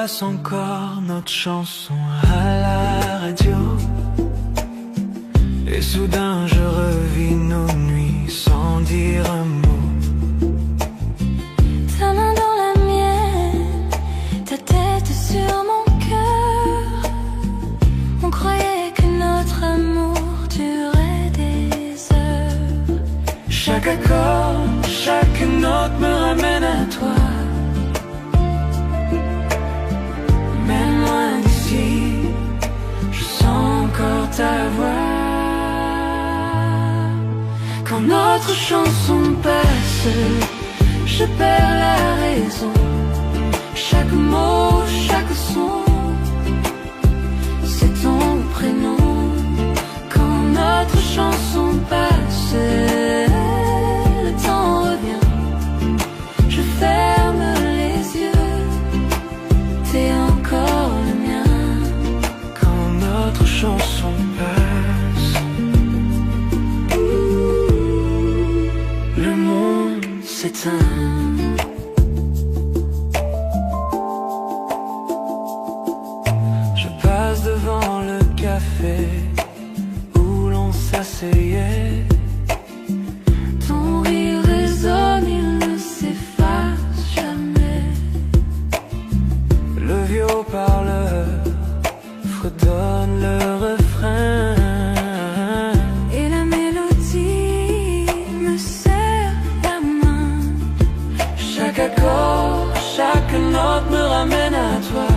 passe encore notre chanson à la radio. Et soudain je revis nos nuits sans dire un mot. Ta main dans la mienne, ta tête sur mon cœur. On croyait que notre amour durait des heures. Chaque accord, chaque note me ramène à toi. Même loin d'ici, je sens encore ta voix. Quand notre chanson passe, je perds la raison. Chaque mot, chaque son, c'est ton prénom. Quand notre chanson passe, le temps revient. Je ferme les yeux, t'es encore le mien. Quand notre chanson passe, le monde s'éteint. Je passe devant le café où l'on s'asseyait. Ton rire résonne, il ne s'efface jamais. Le vieux haut-parleur fredonne le refrain. Et la mélodie me serre la main. Chaque accord, chaque note me ramène à toi.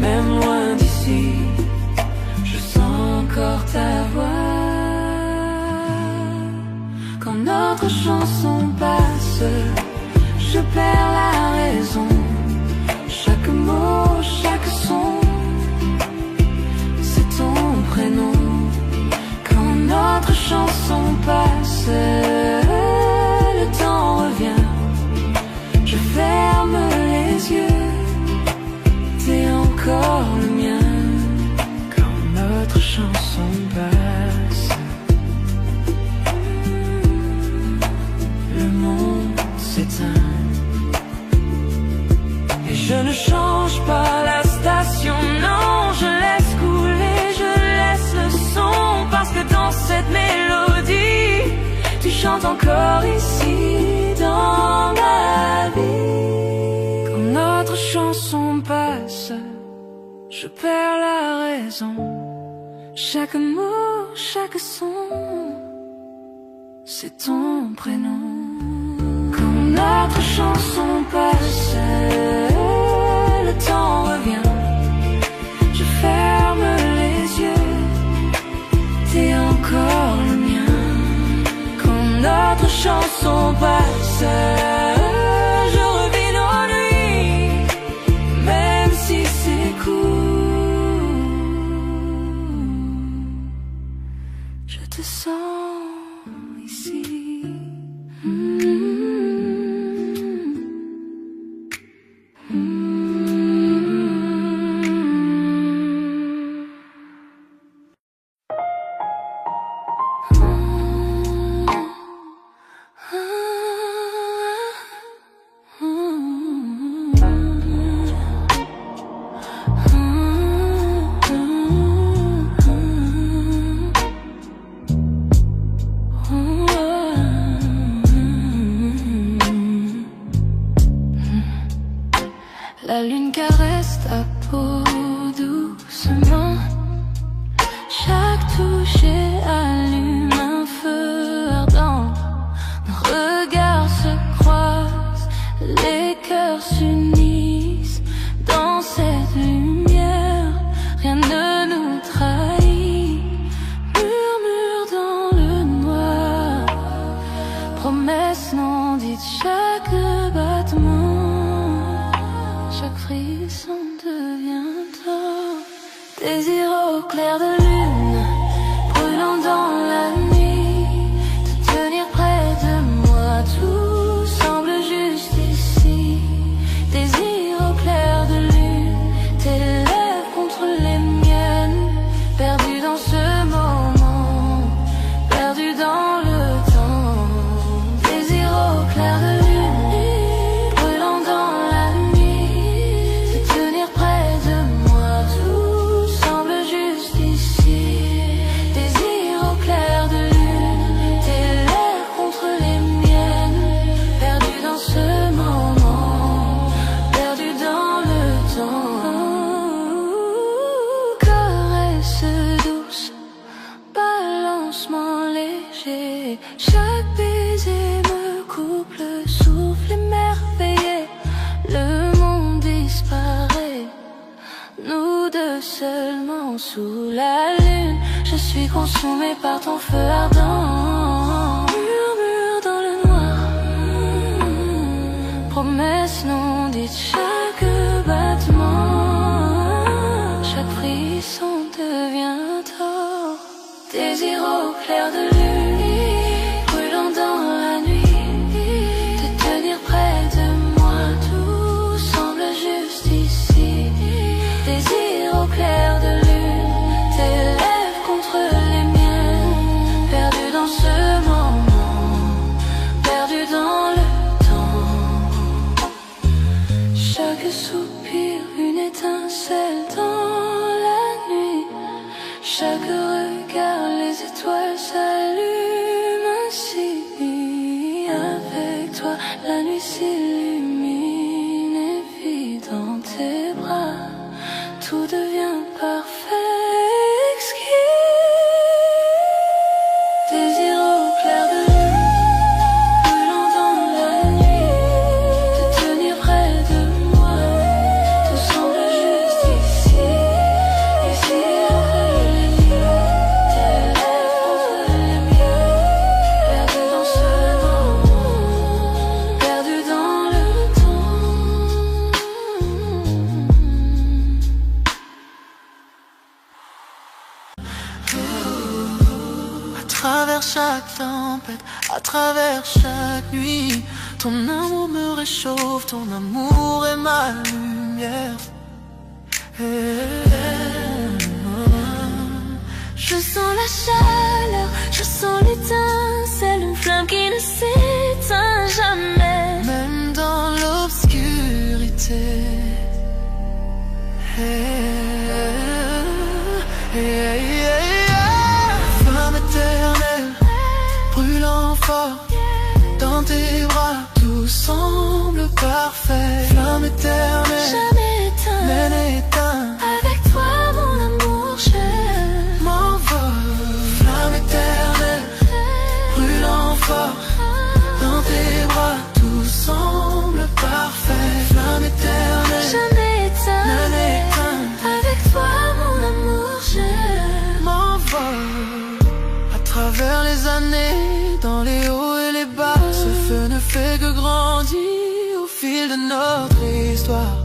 Même loin d'ici, je sens encore ta voix. Quand notre chanson passe, je perds la raison. Chaque mot, chaque son, c'est ton prénom. Quand notre chanson passe, le temps revient. Je ferme les yeux, t'es encore le mien. Quand notre chanson passe, le monde s'éteint. Et je ne change pas la station, non, je laisse couler, je laisse le son. Parce que dans cette mélodie, tu chantes encore ici dans ma vie. Quand notre chanson passe, je perds la raison. Chaque mot, chaque son, c'est ton prénom. Quand notre chanson passe, le temps revient. Je ferme les yeux, t'es encore le mien. Quand notre chanson passe, je revis nos nuits, même si c'est court. Je te sens ici. La lune caresse ta peau doucement. Chaque toucher allume un feu ardent. Nos regards se croisent, les cœurs s'unissent. Dans cette lumière, rien ne nous trahit. Murmure dans le noir, promesse non dite, chaque battement. Chaque frisson devient tort. Désir au clair de lune, brûlant dans la nuit. Te tenir près de moi, tout semble juste ici. Désir au clair de lune, tes lèvres contre les miennes. Perdu dans ce moment, perdu dans le temps. Désir au clair de lune, brûlant dans nous deux seulement sous la lune. Je suis consumée par ton feu ardent. Murmure dans le noir, promesse non dite, chaque battement, chaque frisson devient tort. Désir au clair de lune, brûlant dans la nuit, te tenir près de moi, tout semble juste ici. Désir au clair de lune, tes lèvres contre les miennes, perdu dans ce moment, perdu dans le temps. Chaque soupir, une étincelle dans la nuit. Chaque regard, les étoiles s'allument ainsi. Avec toi, la nuit s'illumine et vit dans tes bras. Tout devient parfait, exquis. Désir au clair de lune, brûlant dans la nuit, te tenir près de moi, tout semble juste ici. Désir entre les lieux, tes lèvres contre les miennes, perdu dans ce moment, perdu dans le temps. À travers chaque tempête, à travers chaque nuit, ton amour me réchauffe, ton amour est ma lumière. Je sens la chaleur, je sens l'étincelle, une flamme qui ne s'éteint jamais. Même dans l'obscurité. Flamme éternelle, brûlant fort, dans tes bras, tout semble parfait. Flamme éternelle, Jamais éteint, mène éteint, avec toi mon amour je m'envole. Flamme éternelle, brûlant fort, dans tes bras, tout semble parfait. Flamme éternelle, jamais éteint, mène éteint, avec toi mon amour je m'envole. À travers les années, dans les hauts et les bas, ce feu ne fait que grandir au fil de notre histoire.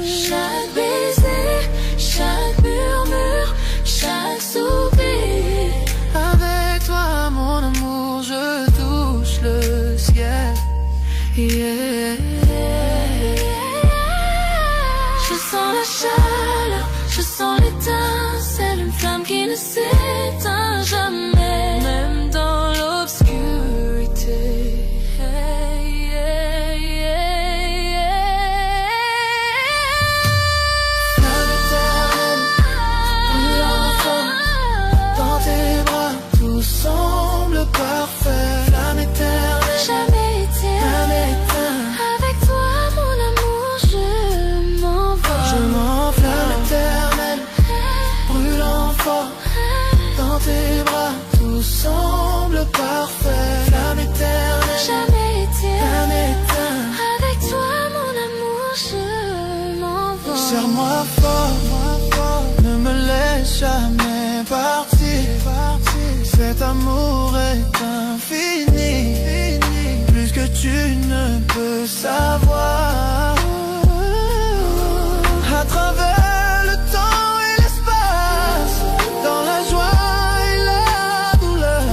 Chaque baiser, chaque murmure, chaque soupir. Avec toi, mon amour, je touche le ciel. Je sens la chaleur, je sens l'étincelle, une flamme qui ne s'éteint jamais. Même dans l'obscurité. Flamme éternelle, brûlant fort, dans tes bras, tout semble parfait. Flamme éternelle, Jamais éteint, flamme éteinte, avec toi mon amour je m'envole. je m'enflamme. Flamme éternelle, brûlant fort, dans tes bras, tout semble parfait. Flamme éternelle, Jamais éteint, flamme éteinte, avec toi mon amour je m'envole. serre-moi fort, ne me laisse jamais partir. Cet amour est infini, plus que tu ne peux savoir. À travers le temps et l'espace, dans la joie et la douleur,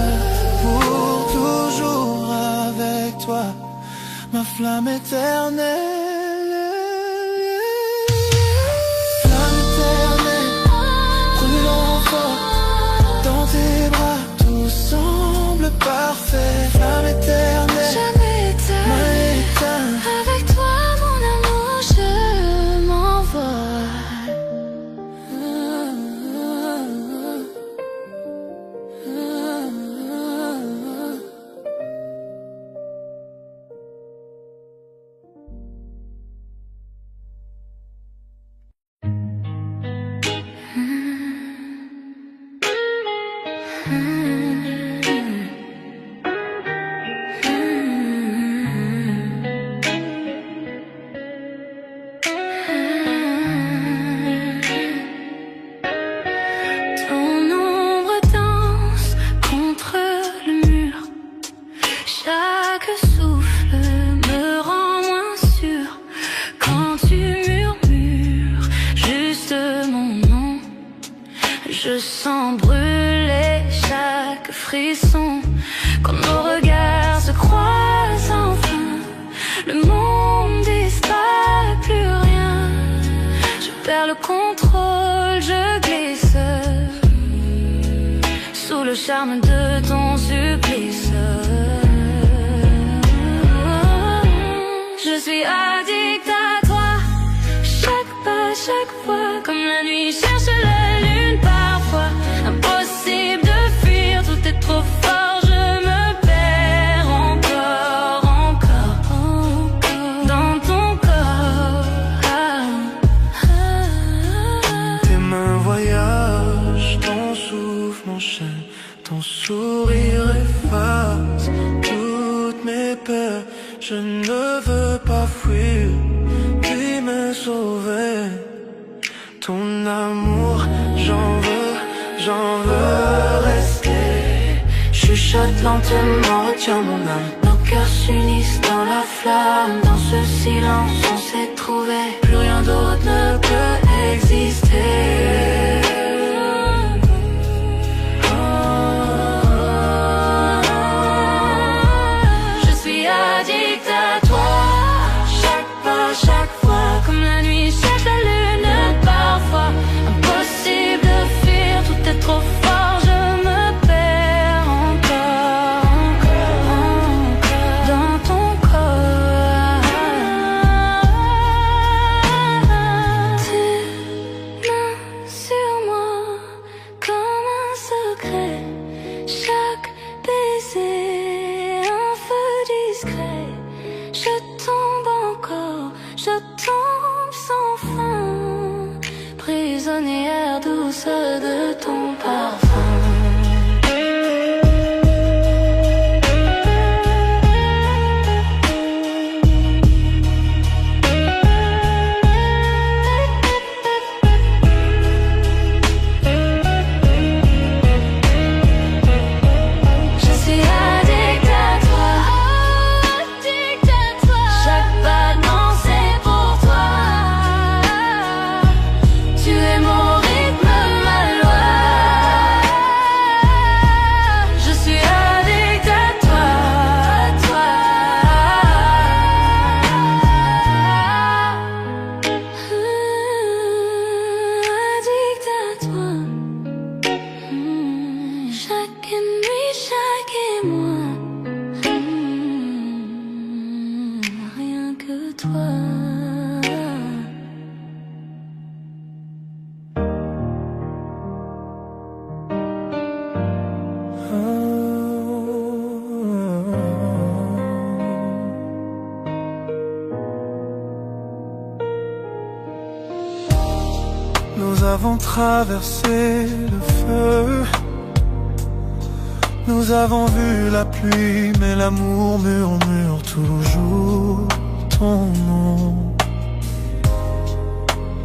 pour toujours avec toi, ma flamme éternelle. Flamme éternelle, brûlant fort, dans tes bras, tout semble parfait. Flamme éternelle, Jamais éteint, main éteinte, avec toi mon amour je m'envole. frisson quand nos regards se croisent enfin. Le monde disparaît, plus rien. Je perds le contrôle, je glisse sous le charme de ton supplice. Je suis addict à toi. Chaque pas, chaque fois, comme la nuit cherche la lune parfois. Impossible de fuir, tout est trop fort. Je me perds encore, encore dans ton corps. Tes mains voyagent, ton souffle m'enchaîne, ton sourire efface toutes mes peurs. Je ne veux pas fuir, puis me sauver. Ton amour, j'en veux rester. Chuchote lentement, retiens mon âme. Nos cœurs s'unissent dans la flamme. Dans ce silence, on s'est trouvé. Plus rien d'autre ne peut exister. Je suis addict à toi. Chaque pas, chaque fois, comme la nuit cherche la lune parfois. Impossible de fuir, tout est trop fort. Je me perds encore, encore dans ton corps. Tes mains sur moi comme un secret. Chaque baiser un feu discret. Je tombe encore, je tombe sans fin. Prisonnière douce de ton parfum. Je suis addict à toi, addict à toi. Chaque battement c'est pour toi. Tu es mon rythme, ma loi. Je suis addict à toi, addict à toi. Chaque nuit, chaque émoi. Rien que toi. Nous avons traversé le feu. Nous avons vu la pluie, mais l'amour murmure toujours ton nom.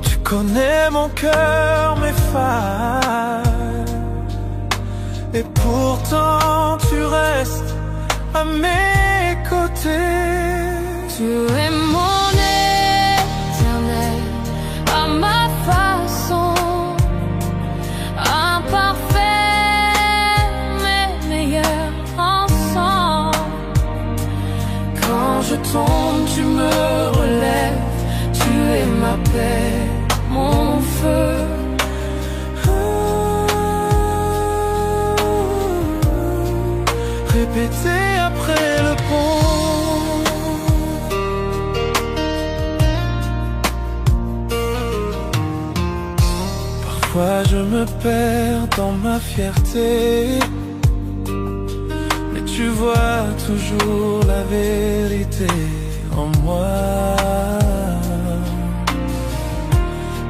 Tu connais mon cœur, mes failles, et pourtant tu restes à mes côtés. Tu es mon éternel, à ma façon, imparfait mais meilleur ensemble. Quand je tombe, tu me relèves. Tu es ma paix, mon feu. Répéter après le pont. Parfois je me perds dans ma fierté, mais tu vois toujours la vérité en moi.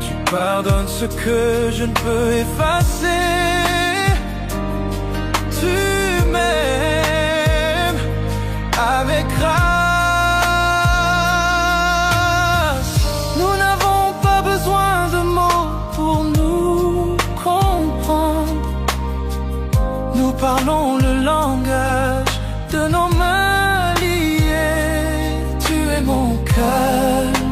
Tu pardonnes ce que je ne peux effacer. Tu m'aimes avec grâce. Nous n'avons pas besoin de mots pour nous comprendre. Nous parlons le langage de nos mains liées. Tu es mon calme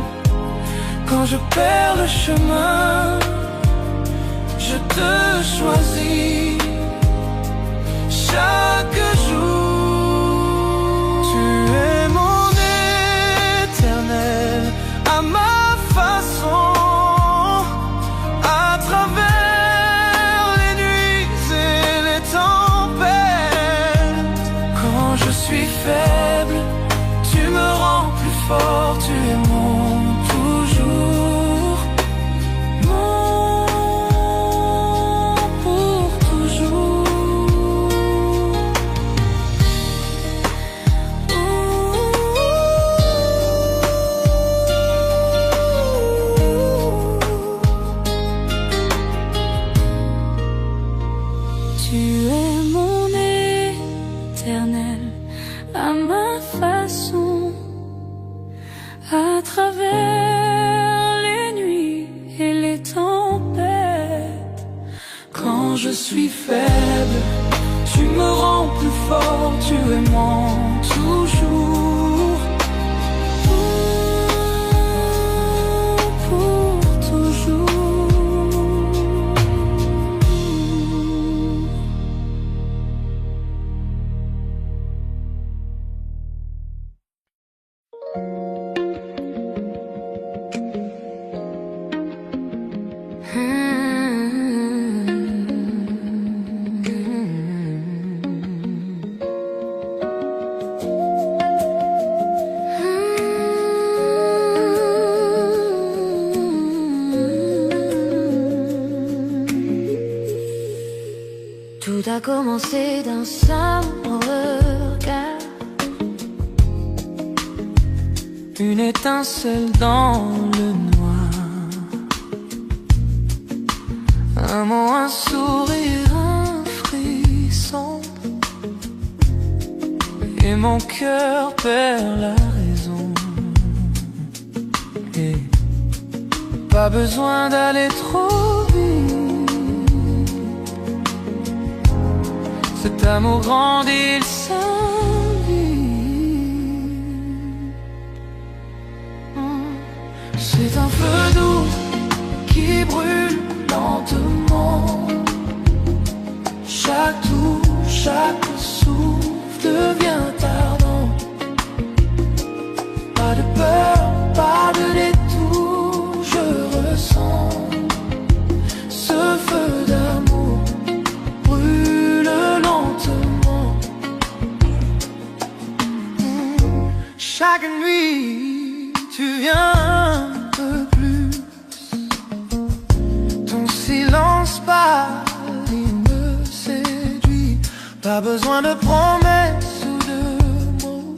quand je perds le chemin. Je te choisis. chaque jour. Tu es mon éternel à ma façon, à travers les nuits et les tempêtes. Quand je suis faible, tu me rends plus fort, tu es mon toujours, mon pour toujours. Tu es mon éternel à ma façon, à travers les nuits et les tempêtes. Quand je suis faible, tu me rends plus fort, tu es mon toujours, Pour toujours. Tout a commencé d'un simple regard, une étincelle dans le noir, un mot, un sourire, un frisson, et mon cœur perd la raison. Et pas besoin d'aller trop vite, cet amour grandit, il s'invite. C'est un feu doux qui brûle lentement. Chaque tour, chaque souffle devient ardent. Pas de peur, pas de détour, je ressens ce feu d'amour brûle lentement. Chaque nuit, tu viens un peu plus. Ton silence pâle, il me séduit. Pas besoin de promesses ou de mots.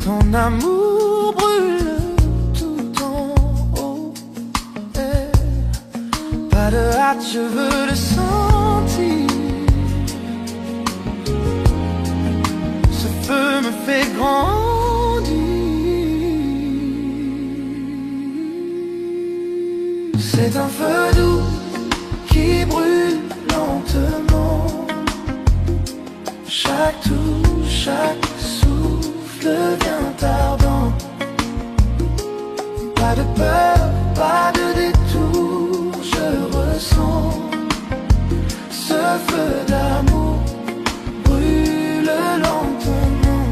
Ton amour brûle tout en haut. Pas de hâte, je veux le sentir. Ce feu me fait grandir. C'est un feu doux qui brûle lentement. Chaque tour, chaque souffle devient ardent. Pas de peur, pas de détour, je ressens ce feu d'amour brûle lentement.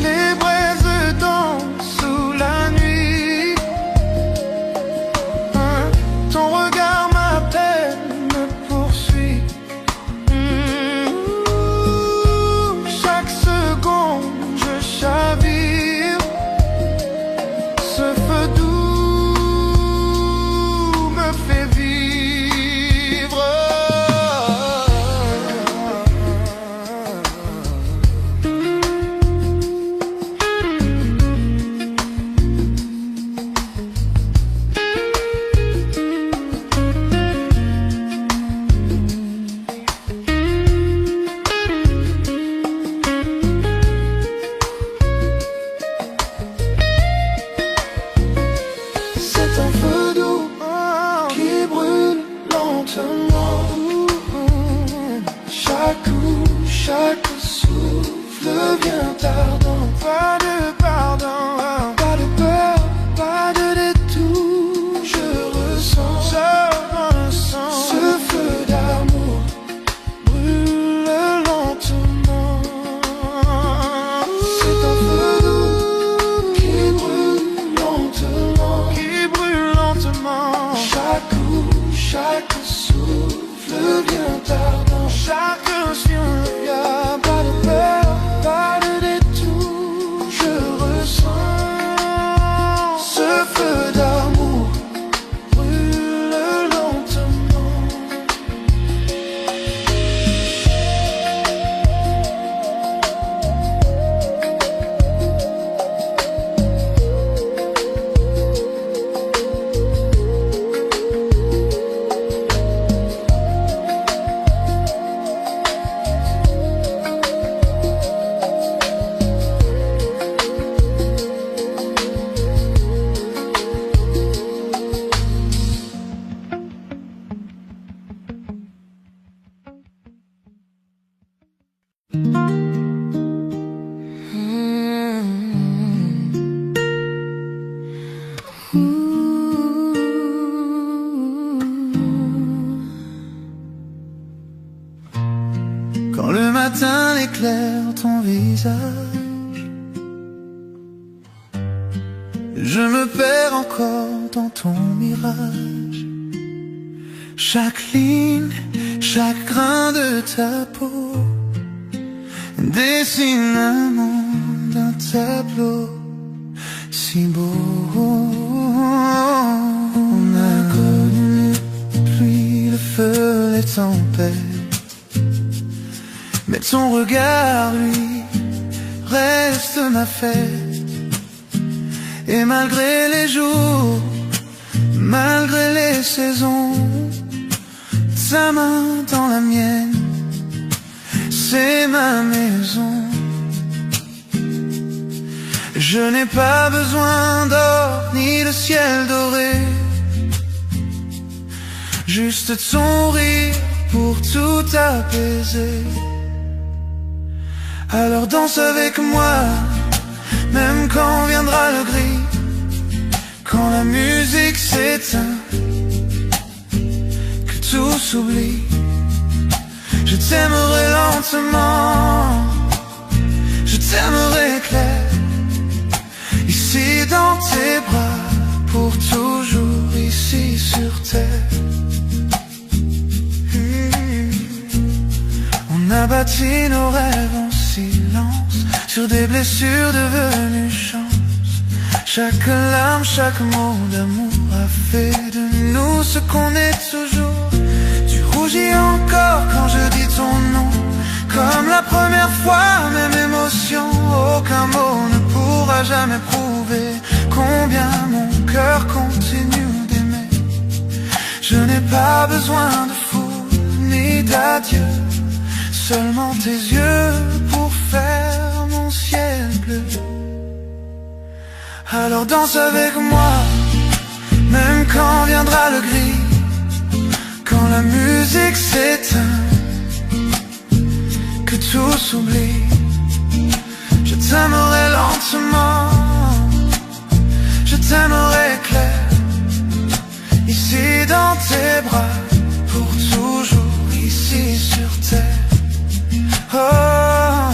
Les braises dansent sous la nuit. Ton regard m'appelle, me poursuit. Chaque seconde, je chavire. Ce feu doux me fait vivre. C'est un feu doux qui brûle lentement. Chaque coup, chaque souffle devient ardent. Pas de pardon, pas de peur, pas de détour. Je ressens ce éclaire ton visage. Je me perds encore dans ton mirage. Chaque ligne, chaque grain de ta peau dessine un monde, un tableau si beau. On a connu la pluie, le feu, les tempêtes, mais ton regard, lui, reste ma fête. Et malgré les jours, malgré les saisons, sa main dans la mienne, c'est ma maison. Je n'ai pas besoin d'or ni de ciel doré, juste ton rire pour tout apaiser. Alors danse avec moi, même quand viendra le gris, quand la musique s'éteint, que tout s'oublie. Je t'aimerai lentement, je t'aimerai clair, ici dans tes bras, pour toujours ici sur terre. On a bâti nos rêves en silence, sur des blessures devenues chance. Chaque larme, chaque mot d'amour a fait de nous ce qu'on est toujours. Tu rougis encore quand je dis ton nom, comme la première fois, même émotion. Aucun mot ne pourra jamais prouver combien mon cœur continue d'aimer. Je n'ai pas besoin de foule ni d'adieu, seulement tes yeux pour faire mon ciel bleu. Alors danse avec moi, même quand viendra le gris, quand la musique s'éteint, que tout s'oublie. Je t'aimerai lentement, je t'aimerai clair, ici dans tes bras, pour toujours ici sur terre. Oh,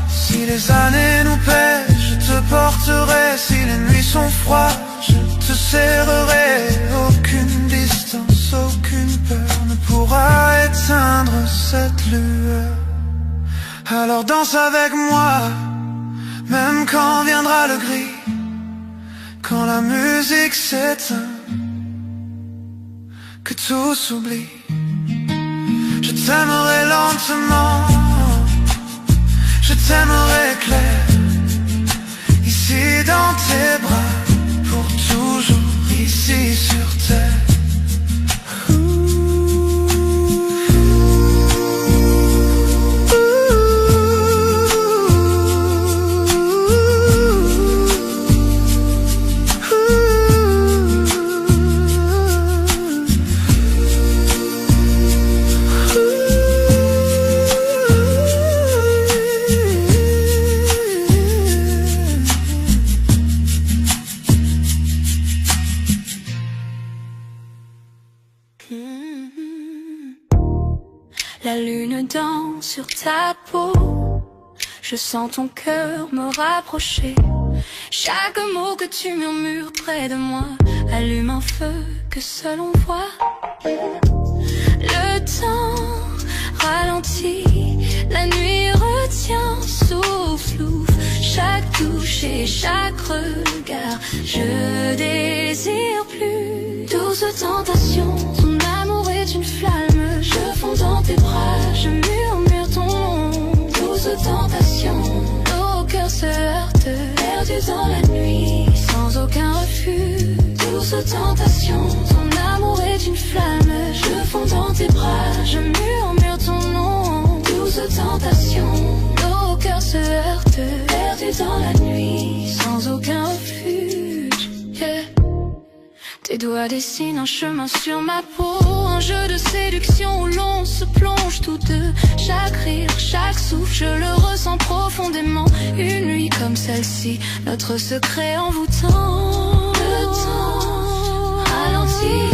si les années nous pèsent, je te porterai. Si les nuits sont froides, je te serrerai. Aucune distance, aucune peur ne pourra éteindre cette lueur. Alors danse avec moi, même quand viendra le gris, quand la musique s'éteint, que tout s'oublie. Je t'aimerai lentement, je t'aimerai clair, ici dans tes bras, pour toujours ici sur terre. La lune danse sur ta peau, je sens ton cœur me rapprocher. Chaque mot que tu murmures près de moi allume un feu que seul on voit. Le temps ralentit, la nuit retient, souffle, chaque touche et chaque regard. Je désire plus douce tentation, ton amour est une flamme. Je fonds dans tes bras, je murmure ton nom. Douce tentation, nos cœurs se heurtent, perdus dans la nuit, sans aucun refus. Douce tentation, ton amour est une flamme. Je fonds dans tes bras, je murmure ton nom. Douce tentation, nos cœurs se heurtent, perdus dans la nuit, sans aucun refuge. Yeah. Tes doigts dessinent un chemin sur ma peau, un jeu de séduction où l'on se plonge tous deux. Chaque rire, chaque souffle, je le ressens profondément. Une nuit comme celle-ci, notre secret envoûtant. Le temps ralentit,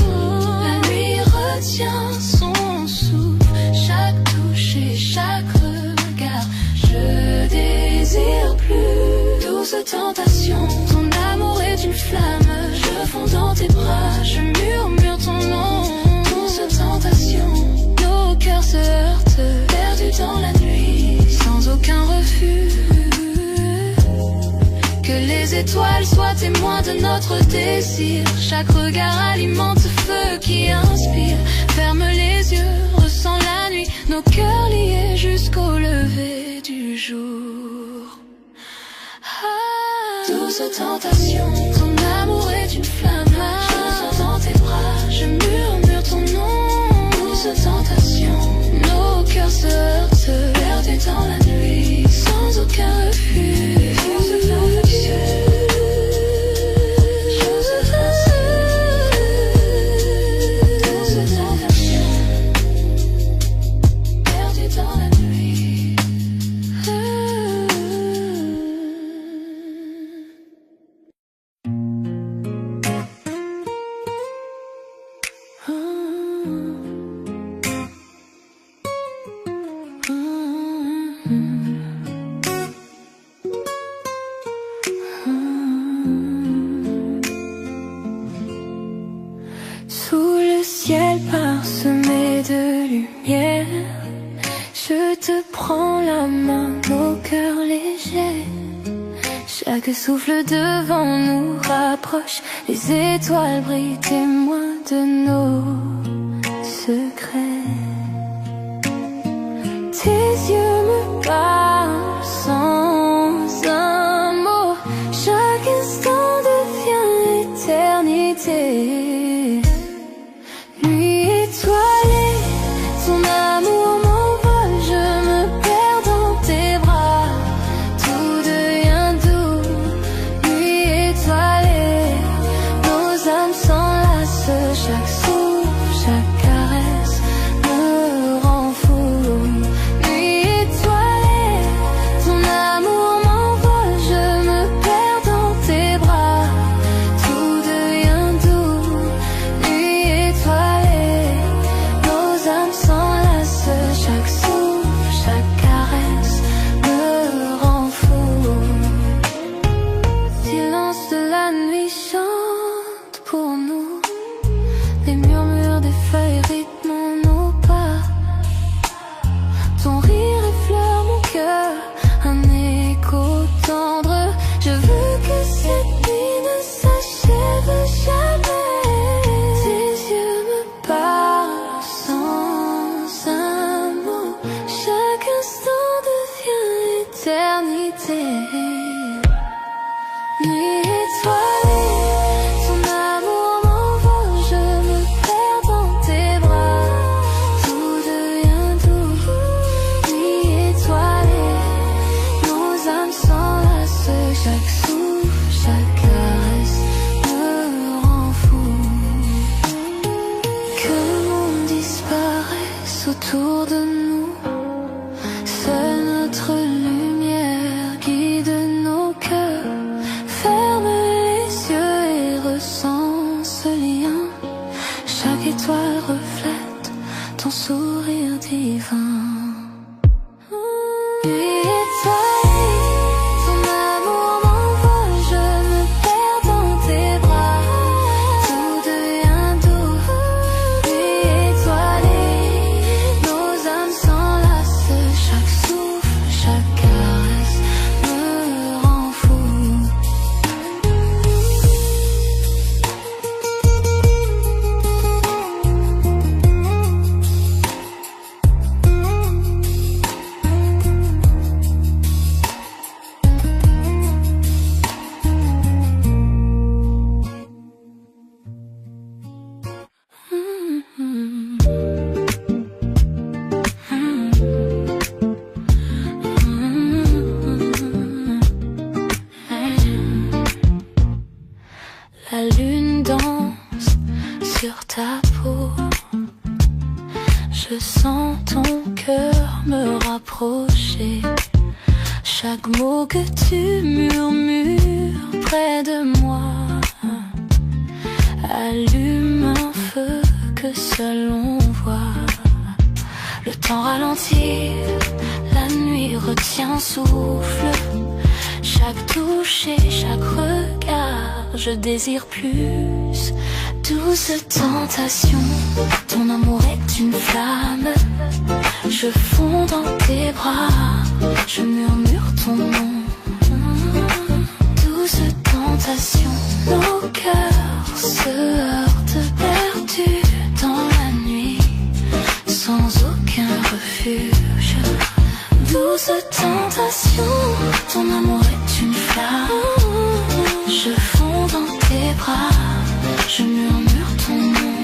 la nuit retient son souffle. Chaque touche et chaque regard, je désire plus. Douce tentation, ton amour est une flamme. Je fonds dans tes bras, je murmure ton nom. Douce tentation, nos cœurs se heurtent, perdus dans la nuit, sans aucun refus. Que les étoiles soient témoins de notre désir. Chaque regard alimente ce feu qui inspire. Ferme les yeux, ressens la nuit, nos cœurs liés jusqu'au lever du jour. Douce tentation, ton amour est une flamme. Je sens dans tes bras, je murmure ton nom. Douce tentation, nos cœurs se heurtent, perdus dans la nuit, sans aucun refus. Parsemé de lumière, je te prends la main, nos cœurs légers. Chaque souffle devant nous rapproche, les étoiles brillent, témoins de nos secrets. Tes yeux me parlent sans un mot, chaque instant devient éternité. Autour de nous, seule notre lumière guide nos cœurs. Ferme les yeux et ressens ce lien. Chaque étoile reflète ton sourire divin. La lune danse sur ta peau. Je sens ton cœur me rapprocher. Chaque mot que tu murmures près de moi allume un feu que seul on voit. Le temps ralentit, la nuit retient souffle. Chaque toucher, chaque regard, je désire plus. Douce tentation, ton amour est une flamme. Je fonds dans tes bras, je murmure ton nom. Douce tentation, nos cœurs se heurtent perdus dans la nuit, sans aucun refuge. Douce tentation, ton amour est une flamme. Je fonds dans tes bras, je murmure ton nom.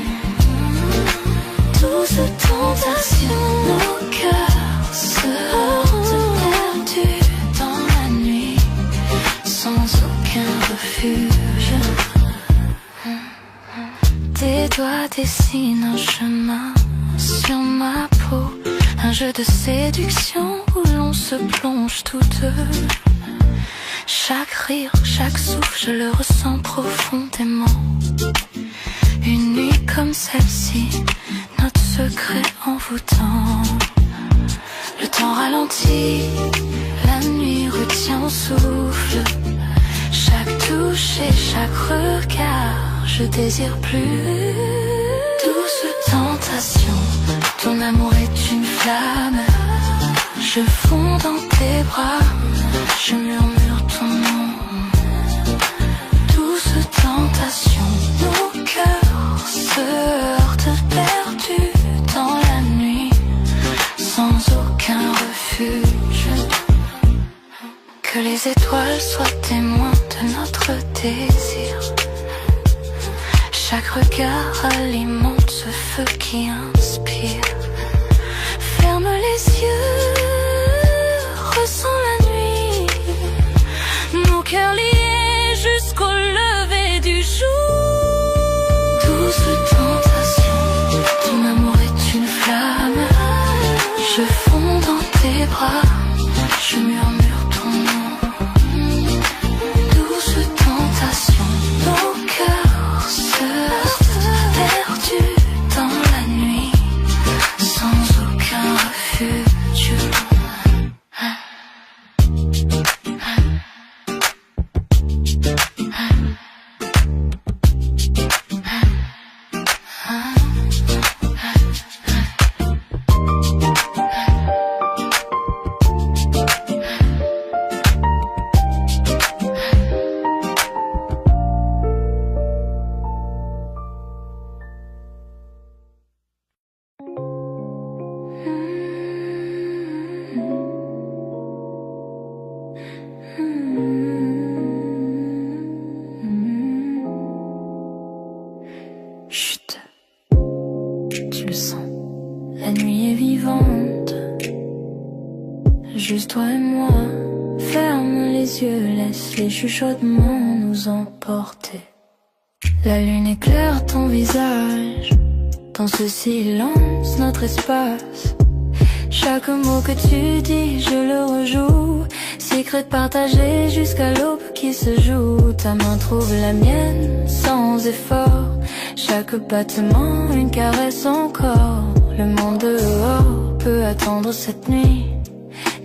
Douce tentation, nos cœurs se heurtent perdus dans la nuit, sans aucun refuge. Tes doigts dessinent un chemin sur ma peau, un jeu de séduction où l'on se plonge tous deux. Chaque rire, chaque souffle, je le ressens profondément. Une nuit comme celle-ci, notre secret envoûtant. Le temps ralentit, la nuit retient au souffle. Chaque touche et chaque regard, je désire plus. Douce tentation, ton amour est une flamme. Je fonds dans tes bras, je murmure ton nom. Douce tentation, nos cœurs se heurtent perdus dans la nuit, sans aucun refuge. Que les étoiles soient témoins de notre désir. Chaque regard alimente ce feu qui inspire. Ferme les yeux, ressens la nuit, nos cœurs liés jusqu'au lever du jour. Douce tentation, ton amour est une flamme. Je fonds dans tes bras, je murmure ton nom. Douce tentation, nos cœurs se heurtent perdus dans la nuit, sans aucun refuge. Chut, tu le sens, la nuit est vivante. Juste toi et moi, ferme les yeux, laisse les chuchotements nous emporter. La lune éclaire ton visage, dans ce silence, notre espace. Chaque mot que tu dis, je le rejoue. Secret partagé jusqu'à l'aube qui se joue. Ta main trouve la mienne sans effort. Chaque battement, une caresse encore. Le monde dehors peut attendre cette nuit.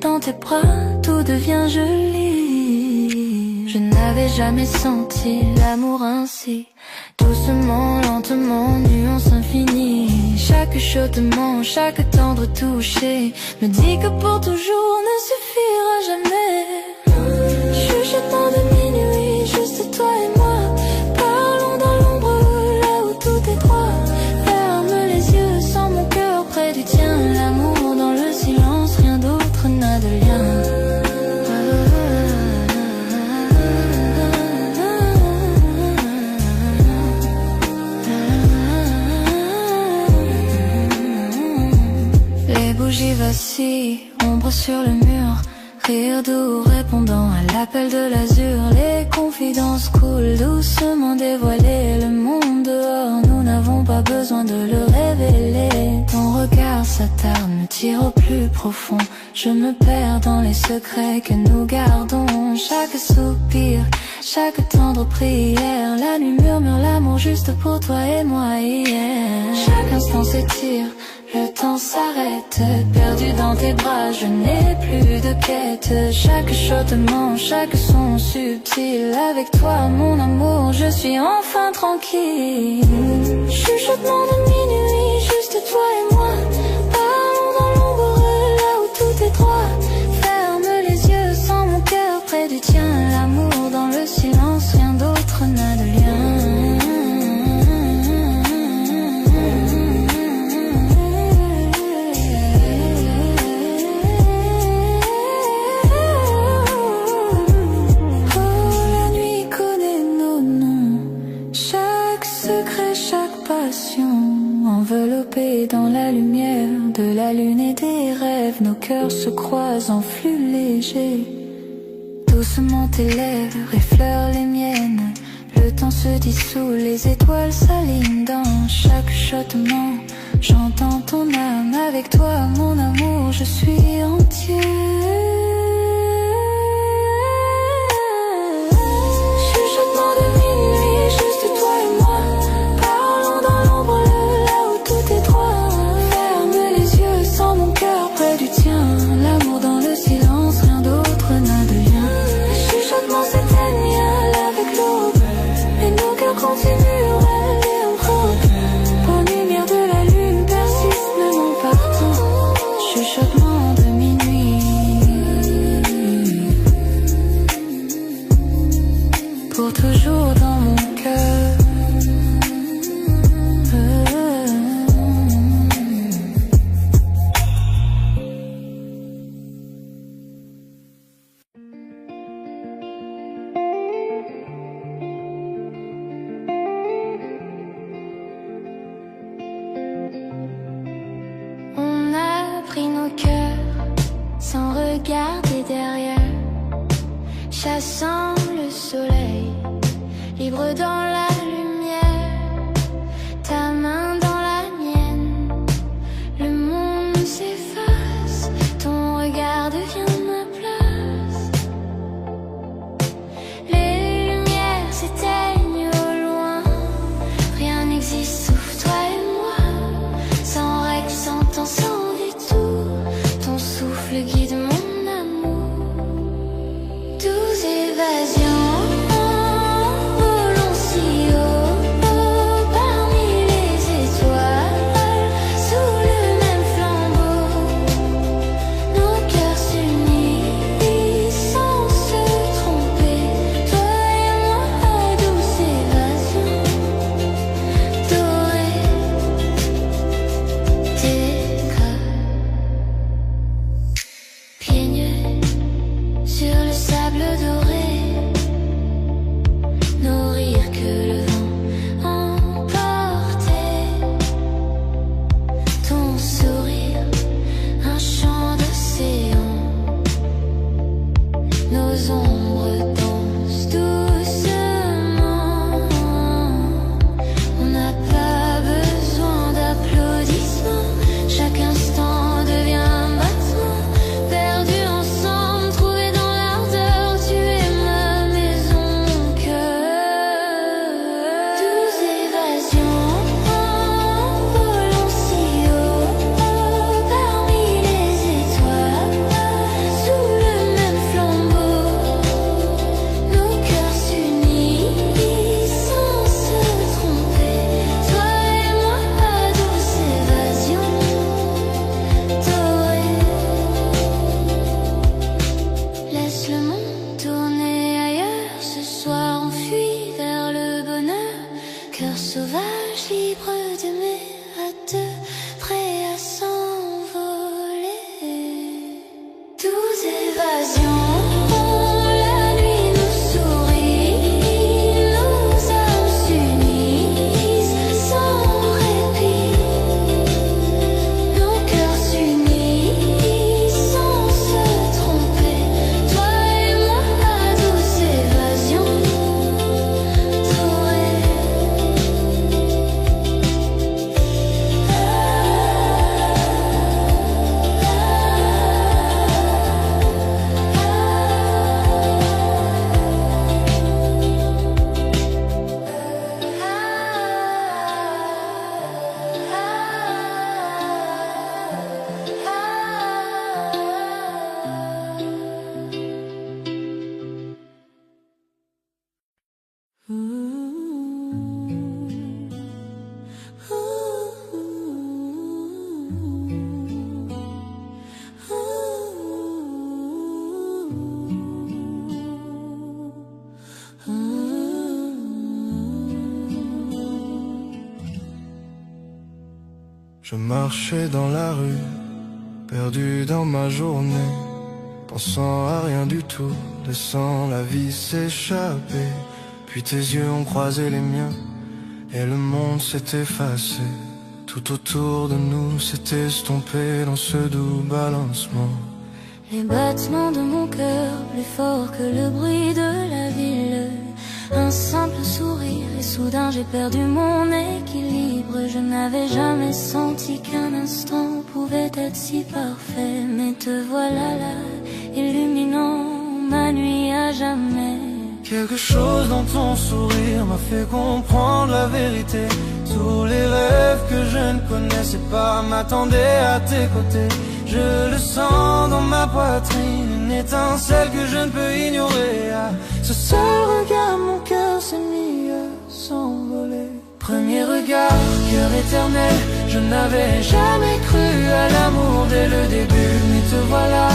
Dans tes bras, tout devient joli. Je n'avais jamais senti l'amour ainsi. Doucement, lentement, nuance infinie. Chaque chaudement, chaque tendre toucher me dit que pour toujours ne suffira jamais. Chuchotant de minuit, juste toi et moi. Parlons dans l'ombre, là où tout est droit. Ferme les yeux, sens mon cœur près du tien. L'amour dans le silence, rien d'autre n'a de lien. Les bougies vacillent, ombre sur le mur. Rire doux répondant à l'appel de l'azur. Les confidences coulent doucement dévoilées. Le monde dehors, nous n'avons pas besoin de le révéler. Ton regard s'attarde, me tire au plus profond. Je me perds dans les secrets que nous gardons. Chaque soupir, chaque tendre prière. La nuit murmure l'amour juste pour toi et moi hier. Chaque instant s'étire, Le temps s'arrête, perdu dans tes bras, je n'ai plus de quête. Chaque chuchotement, chaque son subtil, avec toi mon amour, je suis enfin tranquille. Chuchotement de minuit, juste toi et moi, parlons dans l'ombre, là où tout est droit. Ferme les yeux, sans mon cœur près du tien. L'amour dans le silence, rien d'autre n'a de lien. Enveloppés dans la lumière de la lune et des rêves, nos cœurs se croisent en flux léger. Doucement tes lèvres effleurent les miennes, le temps se dissout, les étoiles s'alignent dans chaque chuchotement. J'entends ton âme, avec toi mon amour, je suis entier. Chuchotement de minuit, juste toi et moi, parlons dans l'ombre, là où tout est droit. Ferme les yeux, sans mon cœur près du tien. L'amour dans le silence, rien d'autre n'a de lien. Les chuchotements s'éteignent avec l'aube, et nos cœurs continuent rêver encore. Pour la lumière de la lune persiste même en partant. Chuchotement de minuit, pour toujours dans mon cœur. On a pris nos cœurs sans regarder derrière, chassant le soleil, libre dans la lumière, ta main dans la mienne. Le monde s'efface, ton regard devient ma place. Les lumières s'éteignent au loin, rien n'existe sauf toi et moi. Sans règles, sans temps, sans détour, ton souffle guide mon amour. 12 évasions, volons si haut, parmi les étoiles, sous le même flambeau. Nos cœurs s'unissent sans se tromper, toi et moi, 12 évasions dorées. Pieds nus sur le sable doré, nos rires que le vent emportait. Ton sourire, un chant d'océan, nos ombres dansent doucement. On n'a pas besoin d'applaudissements, chaque instant devient un battement. Perdus ensemble, trouvés dans l'ardeur, tu es ma maison, cœur. 12 évasions, volons si haut, parmi les étoiles, sous le même flambeau. Nos cœurs s'unissent sans se tromper, toi et moi, 12 évasions dorées. Laisse le monde tourner ailleurs, ce soir on fuit vers le bonheur. Cœur sauvage, libre d'aimer à deux, prêt à s'envoler. 12 évasions, la nuit nous sourit, nos âmes s'unissent sans répit. Nos cœurs s'unissent sans se tromper, toi et moi, 12 évasions dorées. Je marchais dans la rue, perdu dans ma journée, pensant à rien du tout, laissant la vie s'échapper. Puis tes yeux ont croisé les miens, et le monde s'est effacé. Tout autour de nous s'est estompé dans ce doux balancement. Les battements de mon cœur, plus forts que le bruit de la ville. Un simple sourire et soudain j'ai perdu mon équilibre. Je n'avais jamais senti qu'un instant pouvait être si parfait. Mais te voilà là, illuminant ma nuit à jamais. Quelque chose dans ton sourire m'a fait comprendre la vérité. Tous les rêves que je ne connaissais pas m'attendaient à tes côtés. Je le sens dans ma poitrine, une étincelle que je ne peux ignorer. À ce seul regard, mon cœur s'est mis à s'envoler. Premier regard, cœur éternel, je n'avais jamais cru à l'amour dès le début. Mais te voilà,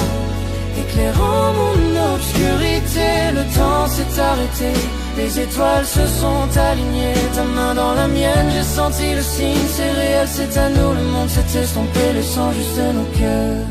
éclairant mon obscurité. Le temps s'est arrêté, les étoiles se sont alignées. Ta main dans la mienne, j'ai senti le signe. C'est réel, c'est à nous, le monde s'est estompé, laissant juste nos cœurs.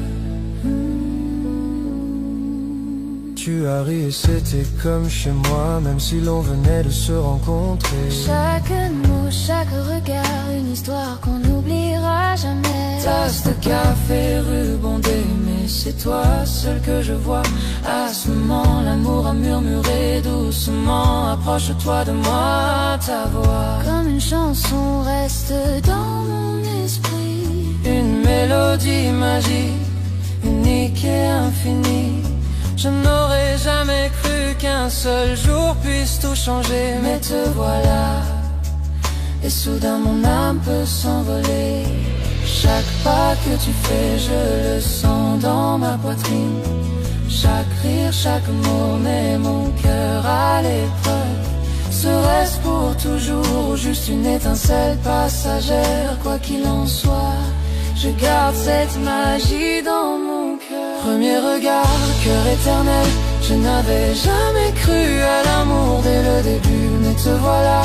Tu as ri et c'était comme chez moi, même si l'on venait de se rencontrer. Chaque mot, chaque regard, une histoire qu'on n'oubliera jamais. Tasse de café, ruban mais c'est toi seul que je vois. À ce moment, l'amour a murmuré doucement. Approche-toi de moi, ta voix comme une chanson reste dans mon esprit. Une mélodie magique, unique et infinie. Je n'aurais jamais cru qu'un seul jour puisse tout changer. Mais te voilà, et soudain mon âme peut s'envoler. Chaque pas que tu fais, je le sens dans ma poitrine. Chaque rire, chaque mot met mon cœur à l'épreuve. Serait-ce pour toujours ou juste une étincelle passagère? Quoi qu'il en soit, je garde cette magie dans mon cœur. Premier regard, cœur éternel, je n'avais jamais cru à l'amour dès le début. Mais te voilà,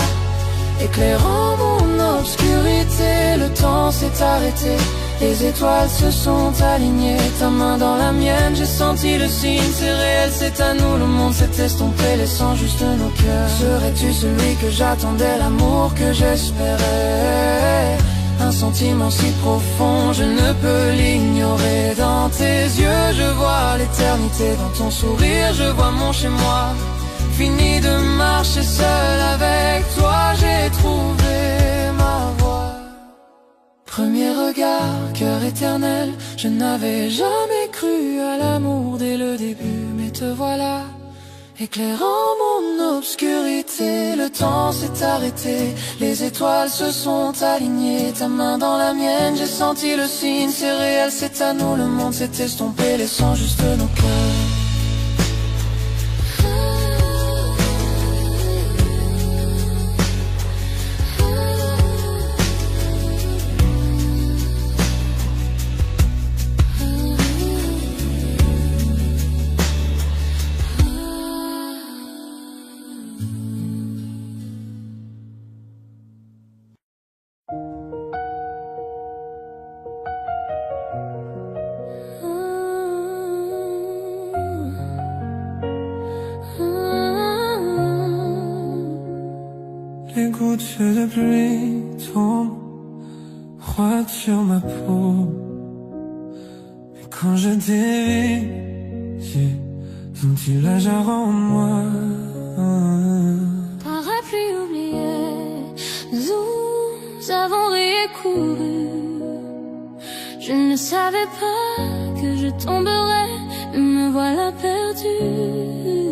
éclairant mon obscurité. Le temps s'est arrêté, les étoiles se sont alignées. Ta main dans la mienne, j'ai senti le signe. C'est réel, c'est à nous, le monde s'est estompé, laissant juste nos cœurs. Serais-tu celui que j'attendais, l'amour que j'espérais? Un sentiment si profond, je ne peux l'ignorer. Dans tes yeux, je vois l'éternité. Dans ton sourire, je vois mon chez-moi. Fini de marcher seul avec toi, j'ai trouvé ma voie. Premier regard, cœur éternel, je n'avais jamais cru à l'amour dès le début. Mais te voilà, éclairant mon obscurité. Le temps s'est arrêté, les étoiles se sont alignées. Ta main dans la mienne, j'ai senti le signe. C'est réel, c'est à nous, le monde s'est estompé, laissant juste nos cœurs. Les gouttes de pluie tombent froides sur ma peau. Et quand je dévie, j'ai un village en moi. Parapluie oublié, nous avons ri et couru. Je ne savais pas que je tomberais, me voilà perdue.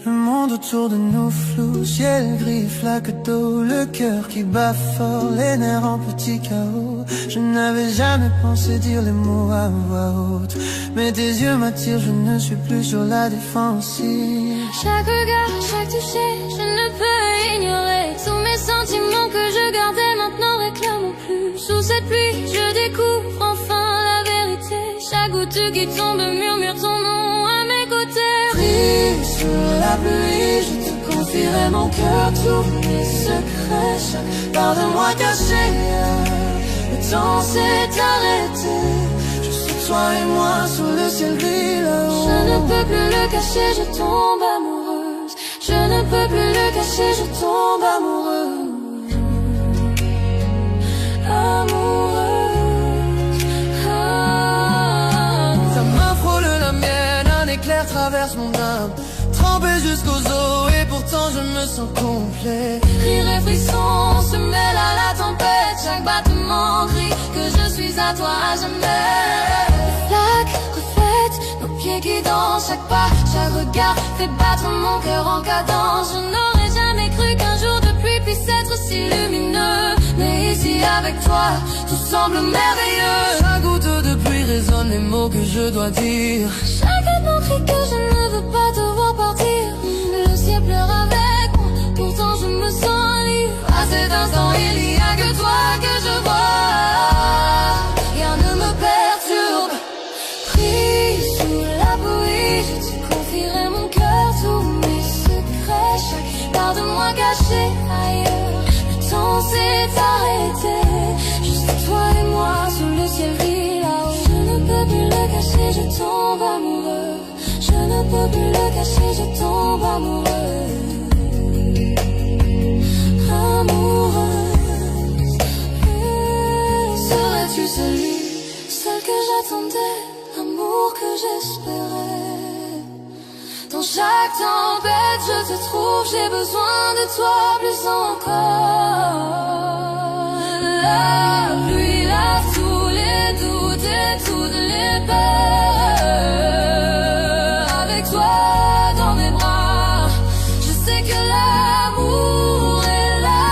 Le monde autour de nous flou, ciel gris, flaque d'eau, le cœur qui bat fort, les nerfs en petit chaos. Je n'avais jamais pensé dire les mots à voix haute, mais tes yeux m'attirent, je ne suis plus sur la défensive. Chaque regard, chaque toucher, je ne peux ignorer. Tous mes sentiments que je gardais maintenant réclament plus. Sous cette pluie, je découvre enfin la vérité. Chaque goutte qui tombe murmure ton nom à mes côtés. Prise sur la pluie, je te confierai mon cœur, tous mes secrets, chaque part de moi cachée. Le temps s'est arrêté. Juste toi et moi sous le ciel gris là-haut. Je ne peux plus le cacher, je tombe amoureuse. Je ne peux plus le cacher, je tombe amoureuse. Amoureuse. Ta main frôle la mienne, un éclair traverse mon âme. Trempé jusqu'aux os et pourtant je me sens complet. Rire et frisson se mêlent à la tempête. Chaque battement crie que je suis à toi à jamais. Flaque, reflète nos pieds qui dansent. Chaque pas, chaque regard fait battre mon cœur en cadence. Je n'aurais jamais cru qu'un jour de pluie puisse être si lumineux. Mais ici avec toi, tout semble merveilleux. Chaque goutte de pluie résonne les mots que je dois dire. Chaque battement crie que je ne veux pas te voir partir. Le ciel pleure avec moi, pourtant je me sens libre. À cet instant il n'y a que toi que je vois. Rien ne me perturbe. Pris sous la bouillie, je te confierai mon cœur, tous mes secrets. Chaque part de moi cachée ailleurs. Le temps s'est arrêté. Juste toi et moi sous le ciel gris là-haut. Je ne peux plus le cacher, je tombe amoureux. Je ne peux plus le cacher, je tombe amoureuse. Amoureuse. Serais-tu celui, celle que j'attendais, l'amour que j'espérais? Dans chaque tempête je te trouve, j'ai besoin de toi plus encore. La pluie lave tous les doutes et toutes les peurs. Avec toi dans mes bras, je sais que l'amour est là.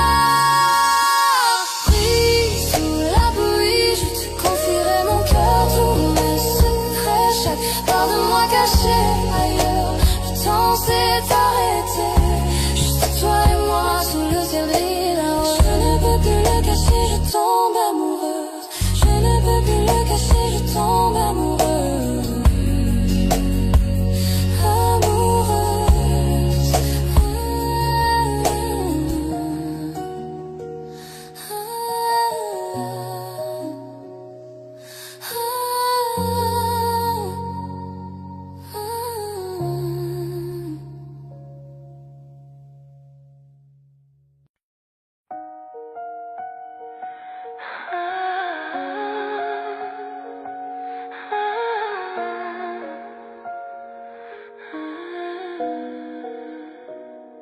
Pris sous la bouillie, je te confierai mon cœur, tous mes secrets. Chaque part de moi cachée ailleurs. Le temps s'est arrêté. Juste toi et moi sous le ciel gris là-haut. Je ne peux plus le cacher, je tombe amoureuse. Je ne peux plus le cacher, je tombe amoureuse.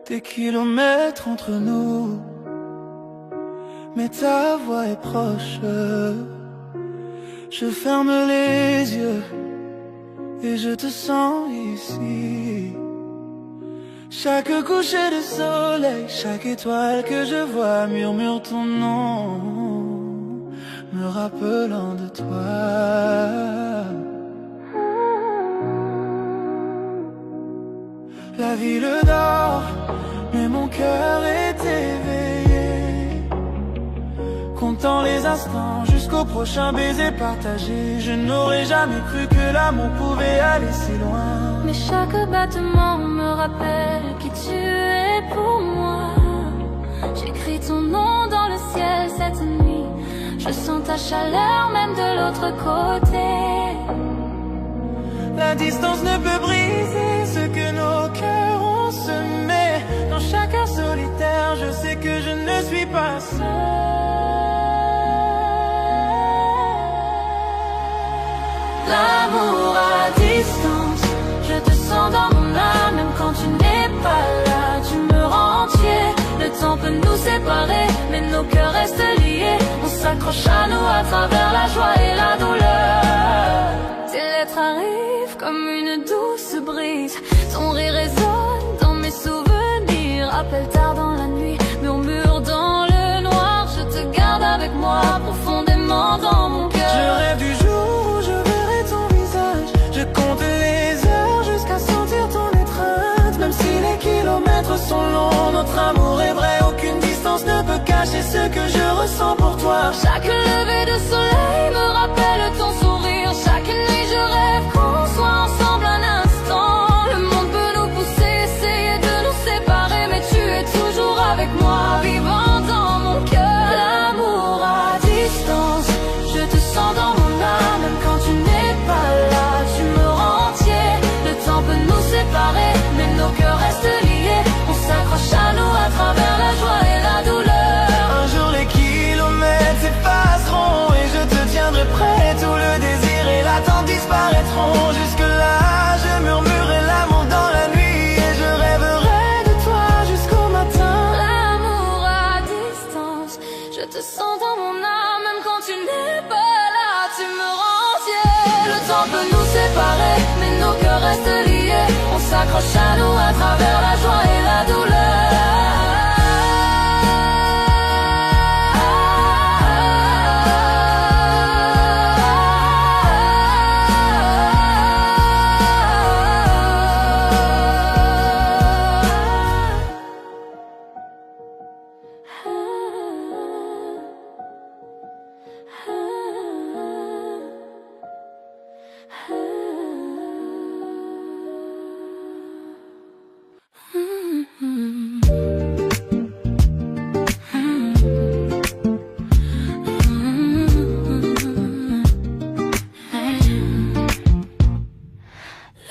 Des kilomètres entre nous, mais ta voix est proche. Je ferme les yeux et je te sens ici. Chaque coucher de soleil, chaque étoile que je vois murmure ton nom, me rappelant de toi. La ville dort, mais mon cœur est éveillé, comptant les instants jusqu'au prochain baiser partagé. Je n'aurais jamais cru que l'amour pouvait aller si loin. Mais chaque battement me rappelle qui tu es pour moi. J'écris ton nom dans le ciel cette nuit. Je sens ta chaleur même de l'autre côté. La distance ne peut briser ce que nos cœurs ont semé. Dans chaque heure solitaire, je sais que je ne suis pas seul. L'amour à distance, je te sens dans mon âme. Même quand tu n'es pas là, tu me rends entier. Le temps peut nous séparer, mais nos cœurs restent liés. On s'accroche à nous à travers la joie et la douleur. Tes lettres arrivent comme une douce brise. Ton rire résonne dans mes souvenirs. Appel tard dans la nuit, murmure dans le noir. Je te garde avec moi profondément dans mon cœur. Je rêve du jour où je verrai ton visage. Je compte les heures jusqu'à sentir ton étreinte. Même si les kilomètres sont longs, notre amour est vrai. Aucune distance ne peut cacher ce que je ressens pour toi. Chaque lever de soleil me rappelle ton sourire. Chaque nuit je rêve qu'on soit ensemble un instant. Le monde peut nous pousser, essayer de nous séparer, mais tu es toujours avec moi, vivant dans mon cœur. L'amour à distance, s'accroche à nous à travers la joie et la douleur.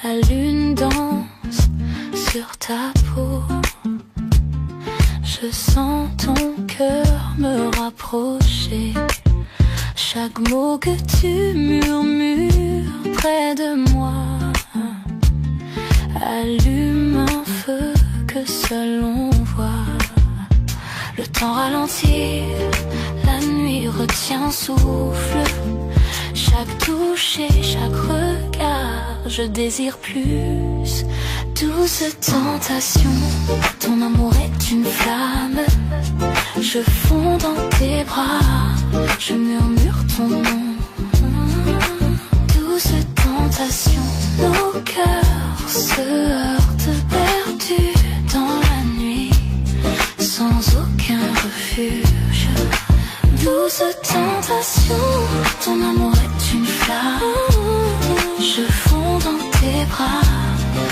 La lune danse sur ta peau. Je sens ton cœur me rapprocher. Chaque mot que tu murmures près de moi allume un feu que seul on voit. Le temps ralentit, la nuit retient souffle. Chaque touche et chaque regard, je désire plus. Douce tentation, ton amour est une flamme. Je fonds dans tes bras, je murmure ton nom. Douce tentation, nos cœurs se heurtent perdus dans la nuit, sans aucun refuge. Douce tentation, ton amour est une flamme. Je fonds dans tes bras,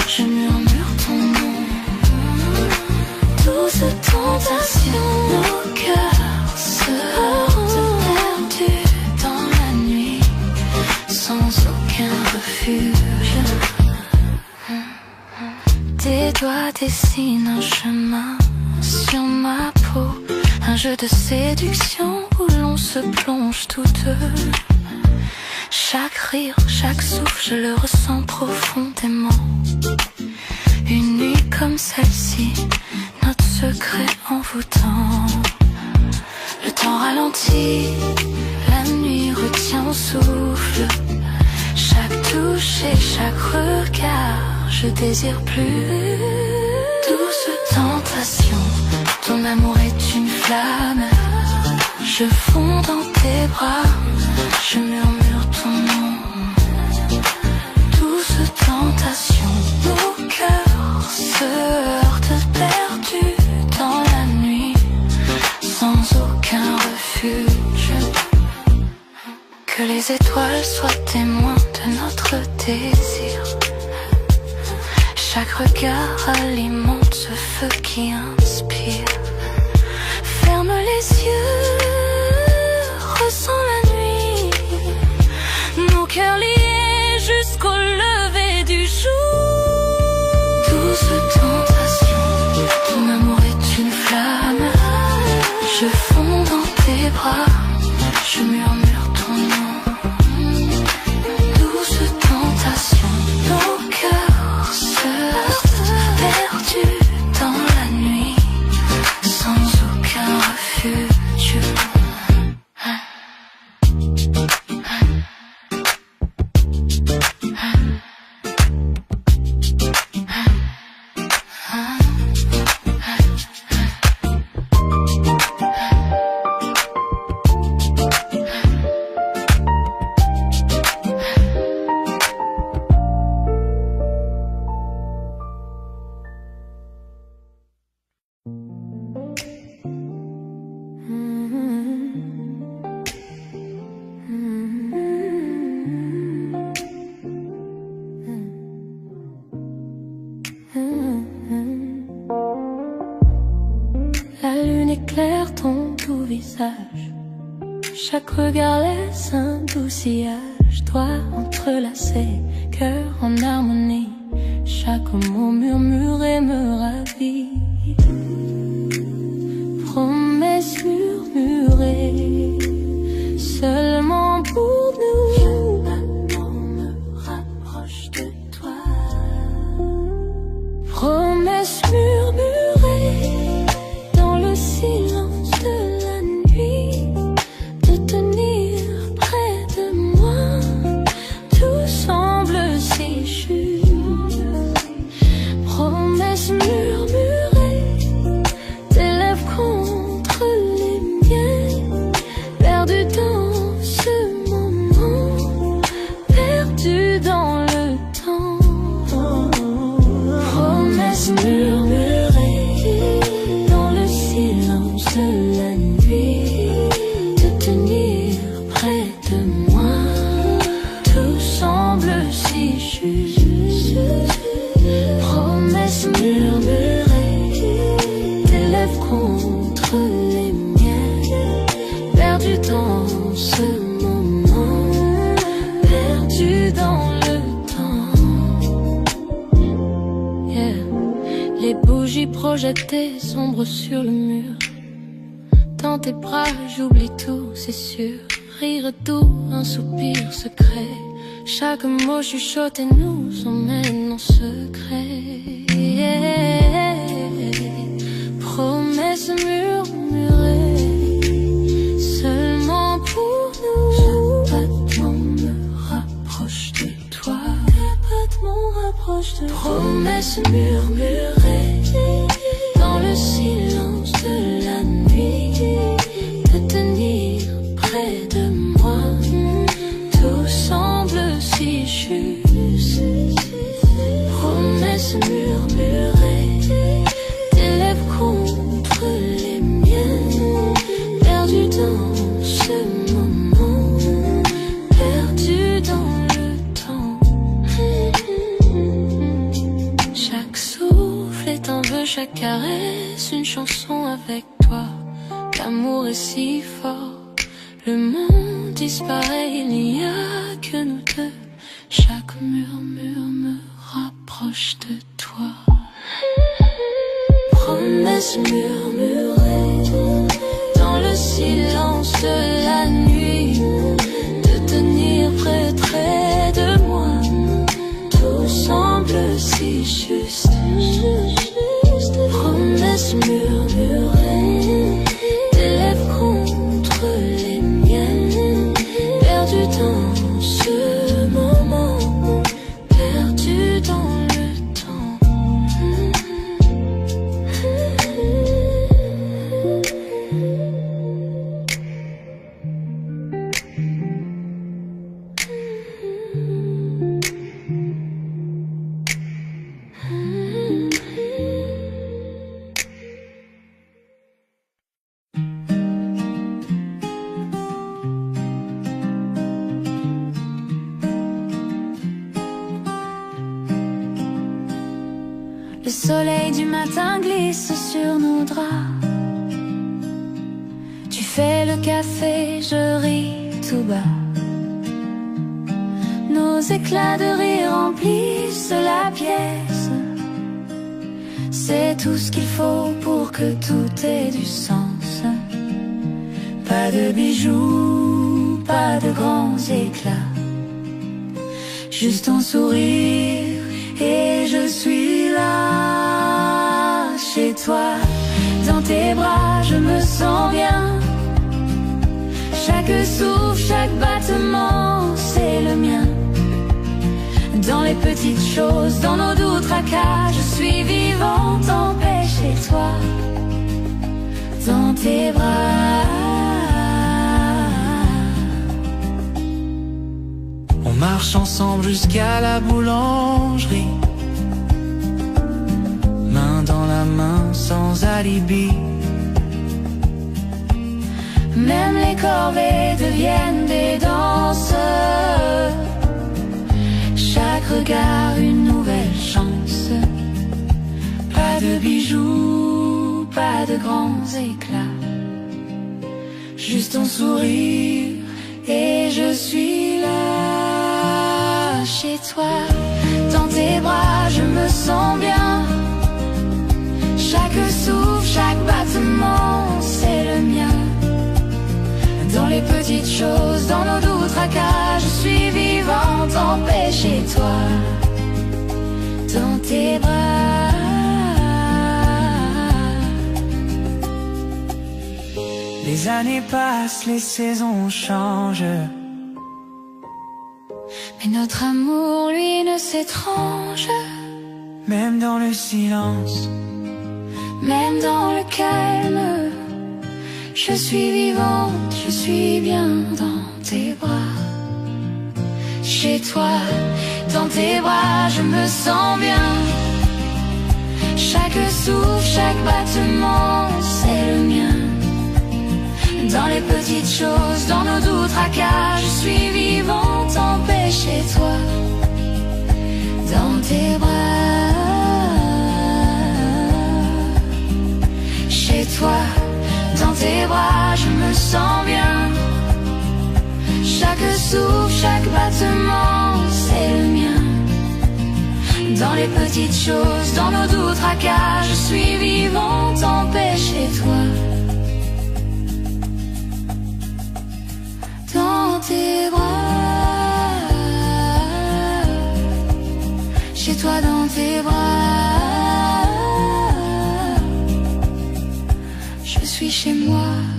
je murmure ton nom. Douce tentation, nos cœurs se heurtent perdus dans la nuit, sans aucun refuge. Tes doigts dessinent un chemin sur ma peau, un jeu de séduction où l'on se plonge tous deux. Chaque rire, chaque souffle, je le ressens profondément. Une nuit comme celle-ci, notre secret envoûtant. Le temps ralentit, la nuit retient au souffle. Chaque touche et chaque regard, je désire plus. Douce tentation, ton amour est une flamme. Je fonds dans tes bras, je murmure ton nom. Douce tentation, nos cœurs se heurtent perdus dans la nuit, sans aucun refuge. Que les étoiles soient témoins de notre désir. Chaque regard alimente ce feu qui inspire. Ferme les yeux, ressens la nuit, nos cœurs liés jusqu'au lever du jour. Douce tentation, ton amour est une flamme. Je fonds dans tes bras, je murmure ton nom. Douce tentation, nos cœurs se heurtent perdus dans la nuit, sans aucun refuge. La lune éclaire ton doux visage. Chaque regard laisse un doux sillage. Doigts entrelacés, cœur en harmonie. Chaque mot murmuré me ravit. Promesses murmurées seulement pour nous. Chaque moment me rapproche de toi. Promesses murmurées dans le silence de la nuit, de tenir près de moi. Tout semble si juste. murmurer, tes lèvres contre les miennes, perdu dans ce moment, perdu dans le temps. Yeah. Les bougies projetées sombres sur le mur. Dans tes bras j'oublie tout, c'est sûr. Rire doux, un soupir secret. Chaque mot chuchoté nous emmène en secret. Yeah. Promesses murmurées, seulement pour nous. Chaque battement me rapproche de toi. Chaque battement rapproche de toi. Promesses murmurées, dans le silence de la nuit, de tenir près de moi. Tout semble si juste. Promesses murmurées, tes lèvres contre les miennes, perdu dans ce moment, perdu dans le temps. Chaque souffle est un vœu, chaque caresse une chanson avec toi. L'amour est si fort, le monde disparaît, il n'y a que nous deux. Chaque murmure me rapproche de toi. Promesses murmurées, dans le silence de la nuit, de tenir près de moi. Tout semble si juste. Promesses murmurées, tes lèvres contre les miennes, perdu dans ce moment, perdu dans le temps. Le soleil du matin glisse sur nos draps. Tu fais le café, je ris tout bas. Nos éclats de rire remplissent la pièce. C'est tout ce qu'il faut pour que tout ait du sens. Pas de bijoux, pas de grands éclats, juste ton sourire et je suis là. Chez toi, dans tes bras, je me sens bien. Chaque souffle, chaque battement, c'est le mien. Dans les petites choses, dans nos doux tracas, je suis vivante en paix chez toi. Dans tes bras. On marche ensemble jusqu'à la boulangerie, main dans la main sans alibi. Même les corvées deviennent des danses. Chaque regard une nouvelle chance. Pas de bijoux, pas de grands éclats, juste ton sourire et je suis là. Chez toi, dans tes bras, je me sens bien. Chaque souffle, chaque battement, c'est le mien. Dans les petites choses, dans nos doux tracas, je suis vivante en paix chez toi. Dans tes bras. Les années passent, les saisons changent, mais notre amour, lui, ne s'étrange. même dans le silence, même dans le calme. Je suis vivante, je suis bien dans tes bras. Chez toi, dans tes bras, je me sens bien. Chaque souffle, chaque battement, c'est le mien. Dans les petites choses, dans nos doux tracas, je suis vivante en paix chez toi. Dans tes bras. sens bien. Chaque souffle, chaque battement, c'est le mien. Dans les petites choses, dans nos doux tracas, je suis vivante en paix chez toi. Dans tes bras, chez toi dans tes bras, je suis chez moi.